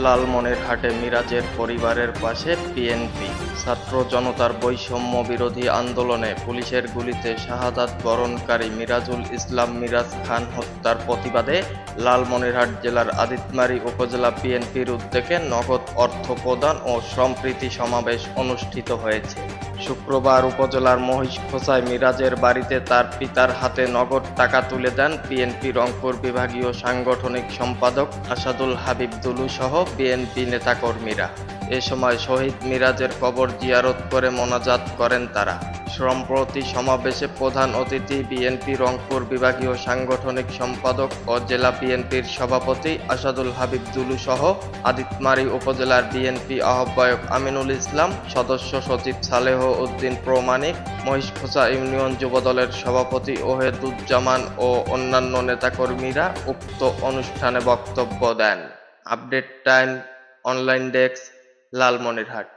লালমনিরহাটে মিরাজের পরিবারের পাশে বিএনপি। ছাত্র জনতার বৈষম্য বিরোধী আন্দোলনে পুলিশের গুলিতে শাহাদাত বরণকারী মিরাজুল ইসলাম মিরাজ খান হত্যার প্রতিবাদে লালমনিরহাট জেলার আদিতমারী উপজেলা বিএনপির উদ্যোগে নগদ অর্থ প্রদান ও সম্প্রীতি সমাবেশ অনুষ্ঠিত হয়েছে। শুক্রবার উপজেলার মহিষখোসায় মিরাজের বাড়িতে তার পিতার হাতে নগদ টাকা তুলে দেন বিএনপি রংপুর বিভাগীয় সাংগঠনিক সম্পাদক আসাদুল হাবিব দুলু সহ বিএনপি নেতাকর্মীরা। এ সময় শহীদ মিরাজের কবর জিয়ারত করে মোনাজাত করেন তারা। সম্প্রতি সমাবেশে প্রধান অতিথি বিএনপি রংপুর বিভাগীয় সাংগঠনিক সম্পাদক ও জেলা বিএনপির সভাপতি আসাদুল হাবিব দুলু সহ আদিতমারী উপজেলার বিএনপি আহ্বায়ক আমিনুল ইসলাম, সদস্য সচিব সালেহ উদ্দিন প্রমাণিক, মহিষখোসা ইউনিয়ন যুবদলের সভাপতি ওহেদুজ্জামান ও অন্যান্য নেতাকর্মীরা উক্ত অনুষ্ঠানে বক্তব্য দেন। Update time online desk, Lalmonirhat.